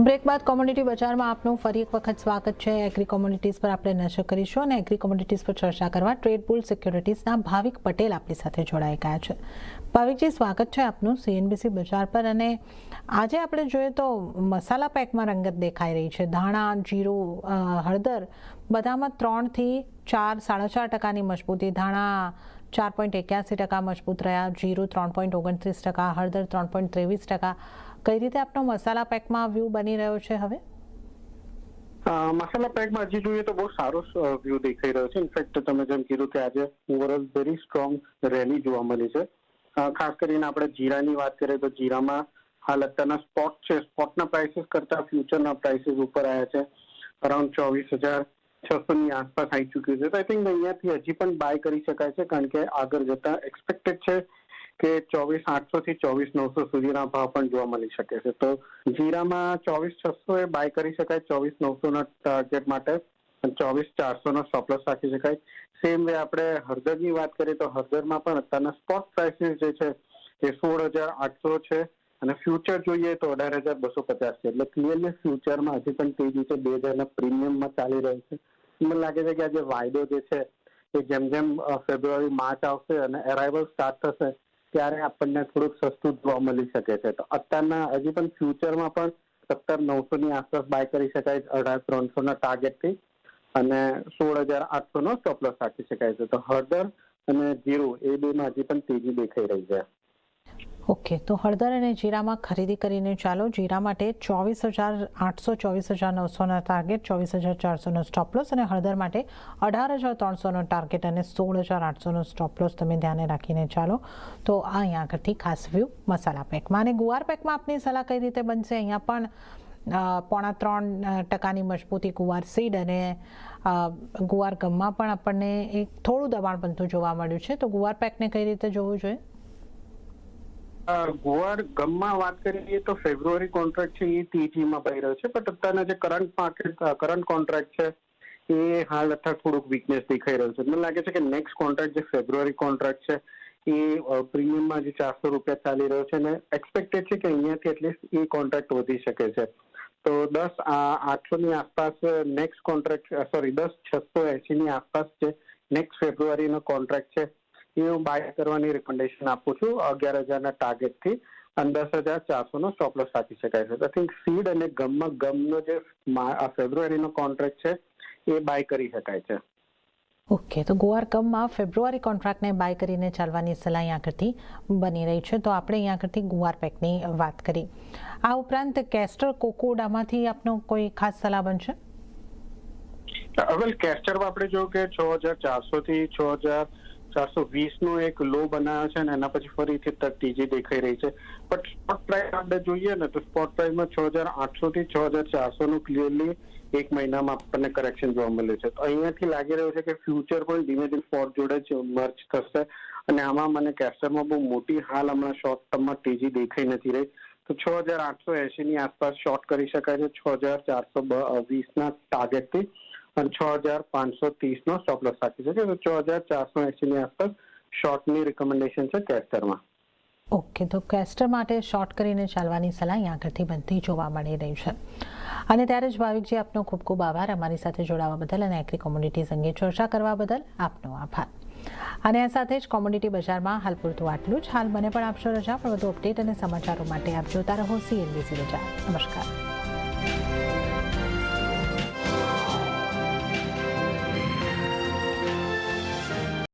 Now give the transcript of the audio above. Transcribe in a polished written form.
Break બાદ commodity બજારમાં આપનું ફરી એક વખત સ્વાગત છે। એગ્રી કોમોડિટીઝ પર આપણે નજર કરીશું અને એગ્રી કોમોડિટીઝ પર ચર્ચા કરવા ટ્રેડ બુલ સિક્યોરિટીઝના ભાવિક પટેલ આપણી સાથે જોડાઈ ગયા છે। ભાવિકજી, સ્વાગત છે આપનું સીએનબીસી બજાર પર। અને આજે આપણે જોઈએ તો મસાલા પેકમાં રંગત દેખાઈ રહી છે। ધાણા, જીરું, હળદર બધામાં 3 થી 4, 4.5% મજબૂતી। ધાણા 4.81% મજબૂત રહ્યા, જીરું 3.29%, હળદર 3.23%। કઈ રીતે આપનો મસાલા પેકમાં વ્યૂ બની રહ્યો છે હવે? મસાલા પેકમાં હજી જોઈએ તો બહુ સારો વ્યૂ દેખાઈ રહ્યો છે। ઇનફેક્ટ તમે જેમ કીધું કે આજે ઓવરઓલ વેરી સ્ટ્રોંગ રેલી જોવા મળી છે। ખાસ કરીને આપણે જીરાની વાત કરીએ તો જીરામાં હાલ અત્યારના સ્પોટ છે, સ્પોટના પ્રાઇસીસ કરતા ફ્યુચરના પ્રાઇસીસ ઉપર આવ્યા છે। અરાઉન્ડ 24,600 ની આસપાસ આવી ચૂક્યું છે। તો આઈ થિંક અહીંયાથી હજી પણ બાય કરી શકાય છે, કારણ કે આગળ જતા એક્સપેક્ટેડ છે કે 24,800 થી 24,900 સુધીના ભાવ પણ જોવા મળી શકે છે। તો જીરામાં 24,600 એ બાય કરી શકાય 24,900 ટાર્ગેટ માટે, 24,400 સ્ટોપ લોસ રાખી શકાય। સેમ વે આપણે હળદરની વાત કરીએ તો હળદરમાં પણ અત્યારના સ્પોટ પ્રાઇસીસ જે છે એ 16,800 છે અને ફ્યુચર જોઈએ તો 18,250 છે। એટલે ક્લિયરલી ફ્યુચરમાં હજી પણ તેજી છે, 2,000ના પ્રીમિયમમાં ચાલી રહ્યું છે। મને લાગે છે કે આ જે વાયદો જે છે એ જેમ જેમ ફેબ્રુઆરી માર્ચ આવશે અને અરાઇવલ સ્ટાર્ટ થશે ત્યારે આપણને થોડુંક સસ્તું જોવા મળી શકે છે। તો અત્યારના હજી પણ ફ્યુચરમાં પણ 17,900 ની આસપાસ બાય કરી શકાય 18,300 ના ટાર્ગેટથી અને 16,800 નો સ્ટોપ લોસ રાખી શકાય છે। તો હળદર અને જીરું એ બેમાં હજી પણ તેજી દેખાઈ રહી છે। ઓકે, તો હળદર અને જીરામાં ખરીદી કરીને ચાલો। જીરા માટે 24,800, 24,900ના ટાર્ગેટ, 24,400નો સ્ટોપ લોસ અને હળદર માટે 18,300નો ટાર્ગેટ અને 16,800નો સ્ટોપ લોસ તમે ધ્યાને રાખીને ચાલો। તો આ અહીંયા આગળથી ખાસ વ્યૂ મસાલા પેકમાં। અને ગુવાર પેકમાં આપની સલાહ કઈ રીતે બનશે? અહીંયા પણ 0.3% મજબૂતી ગુવાર સીડ અને ગુવાર ગમમાં પણ આપણને એક થોડું દબાણ બનતું જોવા મળ્યું છે। તો ગુવાર પેકને કઈ રીતે જોવું જોઈએ? ગુવાર ગમમાં વાત કરીએ તો ફેબ્રુઆરી કોન્ટ્રાક્ટ છે એ તેજીમાં પડી રહ્યો છે, બટ અત્યારના જે કરંટ કોન્ટ્રાક્ટ છે એ હાલ અત્યારે થોડુંક વીકનેસ દેખાઈ રહ્યું છે। મને લાગે છે કે નેક્સ્ટ કોન્ટ્રાક્ટ જે ફેબ્રુઆરી કોન્ટ્રાક્ટ છે એ પ્રીમિયમમાં જે 400 રૂપિયા ચાલી રહ્યો છે અને એક્સપેક્ટેડ છે કે અહીંયાથી એટલીસ્ટ એ કોન્ટ્રાક્ટ વધી શકે છે। તો 10,800 ની આસપાસ નેક્સ્ટ કોન્ટ્રાક્ટ, 10,680 ની આસપાસ જે નેક્સ્ટ ફેબ્રુઆરીનો કોન્ટ્રાક્ટ છે એ હું બાય કરવાની રિકમેન્ડેશન આપું છું 11,000ના ટાર્ગેટથી અને 10,400નો સ્ટોપ લોસ રાખી શકાય છે। આઈ થિંક સીડ અને ગમનો જે ફેબ્રુઆરીનો કોન્ટ્રાક્ટ છે એ બાય કરી શકાય છે। ઓકે, તો ગુવાર ગમમાં ફેબ્રુઆરી કોન્ટ્રાક્ટને બાય કરીને ચાલવાની સલાહ અહીંયા આગળથી બની રહી છે। તો આપણે અહીંયા આગળથી ગુવાર પેકની વાત કરી। આ ઉપરાંત કેસ્ટર કોકોડામાંથી આપનો કોઈ ખાસ સલાહ બનશે? હવે કેસ્ટરમાં આપણે જોયું કે 6,400 થી 6,420 નો એક લો બનાવ્યો છે અને એના પછી ફરીથી તેજી દેખાઈ રહી છે। બટ સ્પોટ પ્રાઇસ આપણે જોઈએ ને તો સ્પોટ પ્રાઇસમાં 6,800 થી 6,400 નું ક્લિયરલી એક મહિનામાં આપણને કરેક્શન જોવા મળ્યું છે। તો અહીંયાથી લાગી રહ્યું છે કે ફ્યુચર પણ ધીમે ધીમે સ્પોટ જોડે જ મર્જ થશે અને આમાં મને કેસ્ટરમાં બહુ મોટી હાલ હમણાં શોર્ટ ટર્મમાં તેજી દેખાઈ નથી રહી। તો 6,880 ની આસપાસ શોર્ટ કરી શકાય છે 6,420ના ટાર્ગેટથી અને 6,530નો સ્ટોપ લોસ રાખી શકે। તો 6,480 ની આસપાસ શોર્ટની રિકમેન્ડેશન છે કેસ્ટરમાં। ઓકે, તો કેસ્ટર માટે શોર્ટ કરીને ચાલવાની સલાહ અહીંયા આગળથી બનતી જોવા મળી રહી છે। અને ત્યારે જ ભાવિકજી, આપનો ખૂબ ખૂબ આભાર અમારી સાથે જોડાવા બદલ અને એગ્રી કોમોડિટીઝ અંગે ચર્ચા કરવા બદલ આપનો આભાર। અને આ સાથે જ કોમોડિટી બજારમાં હાલ પૂરતું આટલું જ। હાલ મને પણ આપશો રજા, પણ વધુ અપડેટ અને સમાચારો માટે આપ જોતા રહો સીએનબીસી બજાર। નમસ્કાર।